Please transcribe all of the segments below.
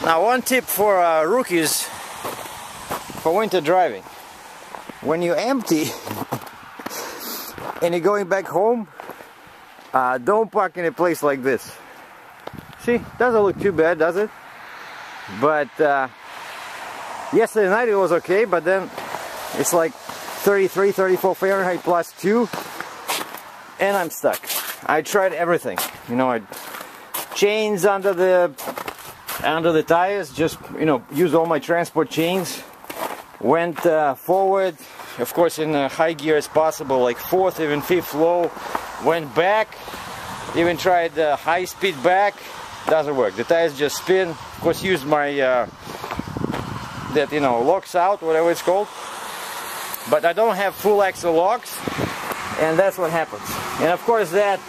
Now, one tip for rookies for winter driving: when you empty and you're going back home, don't park in a place like this. See, doesn't look too bad, does it? But yesterday night it was okay, but then it's like 33, 34 Fahrenheit plus 2, and I'm stuck. I tried everything, you know, chains under the tires, just, you know, used all my transport chains, went forward, of course in high gear as possible, like 4th, even 5th low, went back, even tried high speed back, doesn't work, the tires just spin. Of course used my that, you know, locks out, whatever it's called, but I don't have full axle locks, and that's what happens. And of course that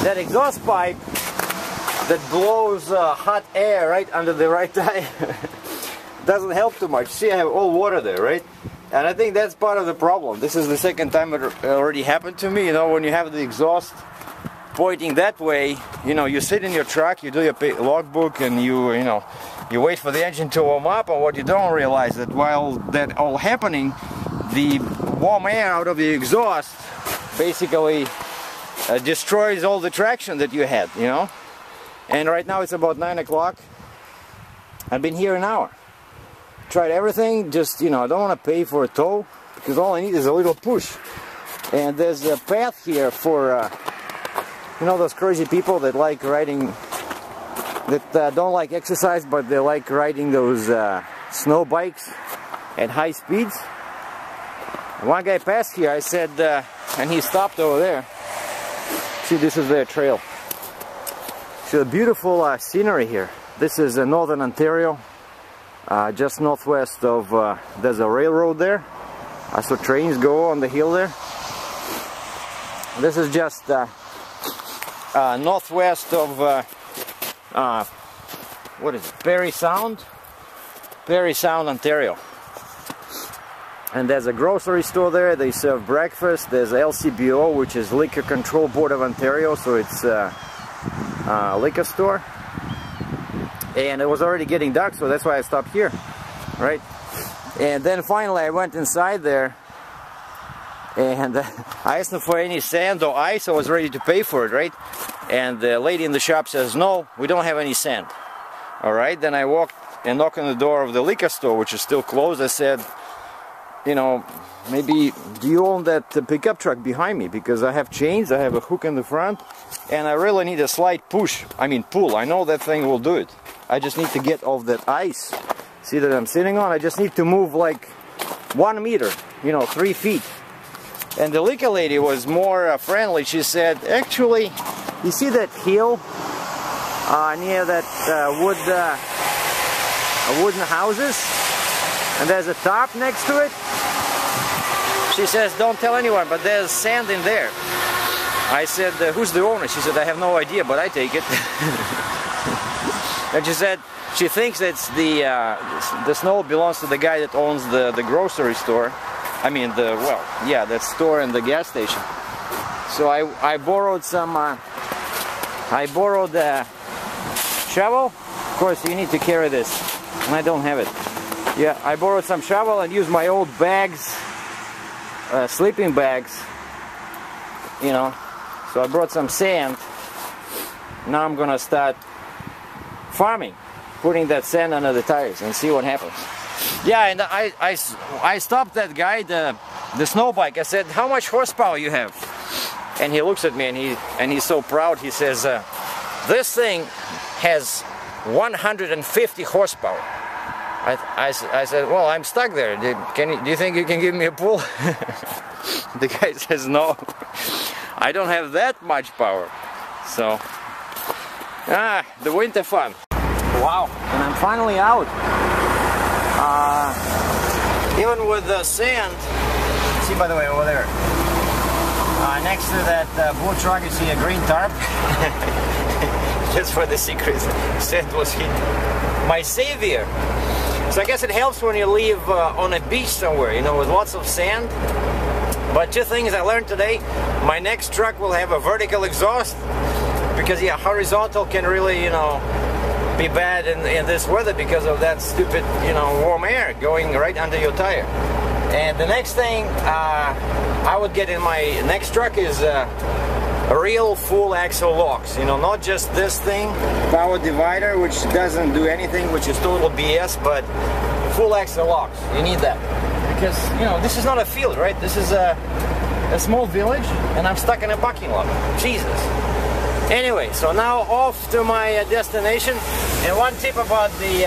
that exhaust pipe that blows hot air right under the right tire doesn't help too much. See, I have all water there, right? And I think that's part of the problem. This is the second time it already happened to me. You know, when you have the exhaust pointing that way, you know, you sit in your truck, you do your logbook, and you know, you wait for the engine to warm up, and what you don't realize that while that all happening, the warm air out of the exhaust basically destroys all the traction that you had, you know. And right now it's about 9 o'clock. I've been here an hour. Tried everything, just, you know, I don't want to pay for a tow, because all I need is a little push. And there's a path here for, you know, those crazy people that like riding, that don't like exercise, but they like riding those snow bikes at high speeds. One guy passed here, I said, and he stopped over there. See, this is their trail. So beautiful scenery here. This is northern Ontario, just northwest of, there's a railroad there. I saw trains go on the hill there. This is just northwest of, what is it, Parry Sound, Ontario. And there's a grocery store there, they serve breakfast. There's LCBO, which is Liquor Control Board of Ontario, so it's liquor store. And it was already getting dark, so that's why I stopped here, right? And then finally I went inside there, and I asked them for any sand or ice. I was ready to pay for it, right? And the lady in the shop says, no, we don't have any sand. All right, then I walked and knocked on the door of the liquor store, which is still closed. I said, you know, maybe, do you own that pickup truck behind me? Because I have chains, I have a hook in the front, and I really need a slight push, I mean pull. I know that thing will do it. I just need to get off that ice, see, that I'm sitting on. I just need to move like 1 meter, you know, 3 feet. And the liquor lady was more friendly. She said, actually, you see that hill near that wooden houses? And there's a tarp next to it. She says, don't tell anyone, but there's sand in there. I said, who's the owner? She said, I have no idea, but I take it. And she said, she thinks it's the snow belongs to the guy that owns the grocery store. I mean, well, yeah, that store and the gas station. So I borrowed some, I borrowed a shovel. Of course, you need to carry this, and I don't have it. Yeah, I borrowed some shovel and used my old bags, sleeping bags, you know. So I brought some sand. Now I'm gonna start farming, putting that sand under the tires and see what happens. Yeah, and I stopped that guy, the snow bike. I said, how much horsepower you have? And he looks at me and he's so proud. He says, this thing has 150 horsepower. I said, well, I'm stuck there. Do you think you can give me a pull? The guy says, no, I don't have that much power. So, the winter fun. Wow, and I'm finally out. Even with the sand, see, by the way, over there, next to that blue truck, you see a green tarp. Just for the secret, sand was hit. My savior. So I guess it helps when you live on a beach somewhere, you know, with lots of sand. But two things I learned today: my next truck will have a vertical exhaust, because yeah, horizontal can really, you know, be bad in this weather because of that stupid, you know, warm air going right under your tire. And the next thing I would get in my next truck is a real full axle locks, you know, not just this thing, power divider, which doesn't do anything, which is total BS, but full axle locks. You need that because, you know, this is not a field, right? This is a small village and I'm stuck in a parking lot. Jesus. Anyway, so now off to my destination. And one tip about the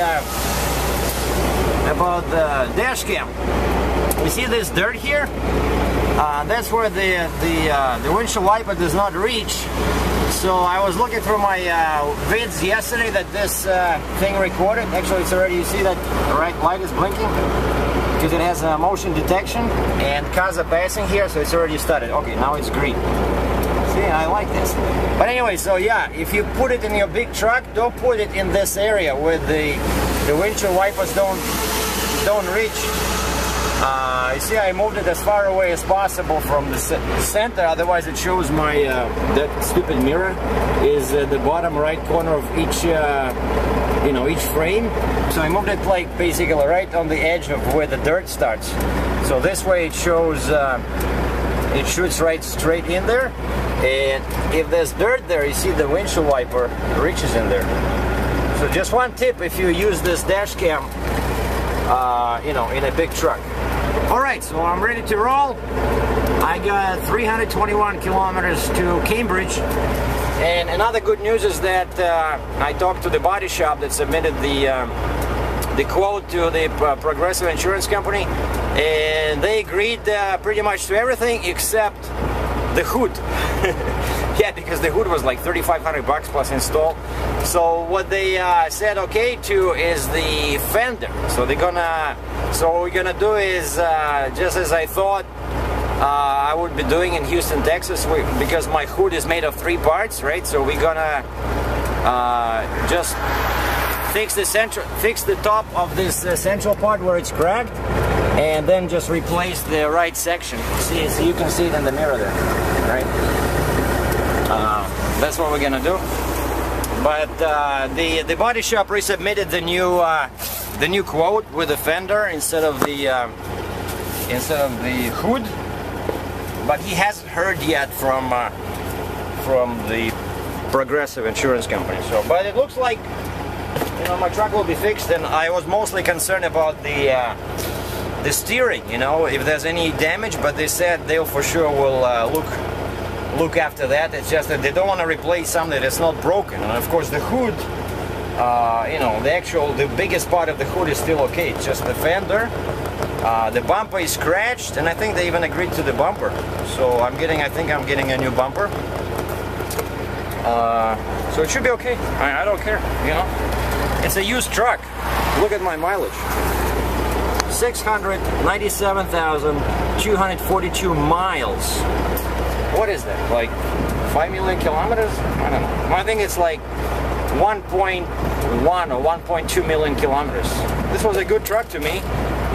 dash cam. You see this dirt here? That's where the windshield wiper does not reach. So I was looking through my vids yesterday that this thing recorded. Actually, it's already, you see that the right light is blinking because it has motion detection and cars are passing here, so it's already started. Okay, now it's green. See, I like this. But anyway, so yeah, if you put it in your big truck, don't put it in this area where the windshield wipers don't reach. You see, I moved it as far away as possible from the center, otherwise it shows my, that stupid mirror is the bottom right corner of each, you know, each frame. So I moved it like basically right on the edge of where the dirt starts. So this way it shows, it shoots right straight in there. And if there's dirt there, you see the windshield wiper reaches in there. So just one tip if you use this dash cam, you know, in a big truck. Alright, so I'm ready to roll. I got 321 kilometers to Cambridge. And another good news is that I talked to the body shop that submitted the quote to the Progressive Insurance Company, and they agreed pretty much to everything except the hood. Yeah, because the hood was like 3,500 bucks plus install. So what they said okay to is the fender. So what we're gonna do is just as I thought I would be doing in Houston, Texas, because my hood is made of 3 parts, right? So we're gonna just fix the top of this central part where it's cracked, and then just replace the right section. See, so you can see it in the mirror there, right? That's what we're gonna do. But the body shop resubmitted the new quote with the fender instead of the hood. But he hasn't heard yet from the Progressive Insurance Company. So, but it looks like, you know, my truck will be fixed, and I was mostly concerned about the steering, you know, if there's any damage. But they said they'll for sure will look after that. It's just that they don't want to replace something that's not broken. And of course the hood, you know, the biggest part of the hood is still okay. It's just the fender. The bumper is scratched, and I think they even agreed to the bumper. So I think I'm getting a new bumper. So it should be okay. I don't care, you know. It's a used truck. Look at my mileage. 697,242 miles. What is that, like 5 million kilometers? I don't know. I think it's like 1.1 or 1.2 million kilometers. This was a good truck to me,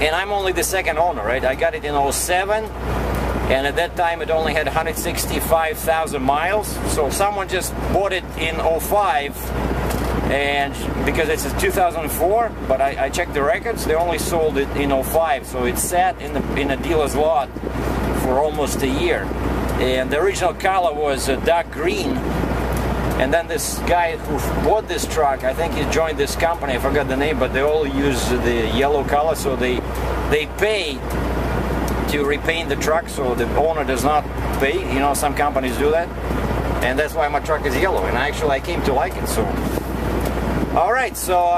and I'm only the second owner, right? I got it in 07, and at that time it only had 165,000 miles. So someone just bought it in 05, and because it's a 2004, but I checked the records, they only sold it in 05, so it sat in a dealer's lot for almost a year. And the original color was dark green, and then this guy who bought this truck, I think he joined this company, I forgot the name, but they all use the yellow color, so they pay to repaint the truck, so the owner does not pay. You know, some companies do that, and that's why my truck is yellow, and actually I came to like it. So alright, so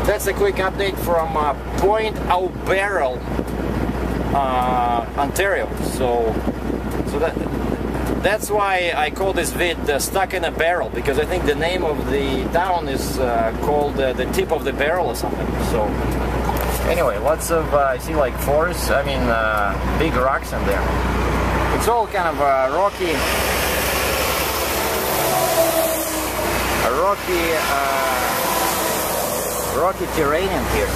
that's a quick update from Point Auberle, Ontario. So that's why I call this vid Stuck in a Barrel, because I think the name of the town is called the Tip of the Barrel or something. So anyway, lots of, I see like forests, I mean big rocks in there. It's all kind of rocky terrain in here.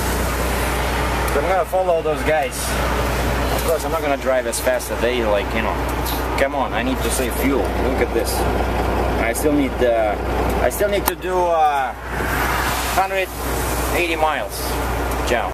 So I'm gonna follow those guys. Of course, I'm not gonna drive as fast as they, like, you know. Come on, I need to save fuel. Look at this. I still need to do 180 miles. Ciao.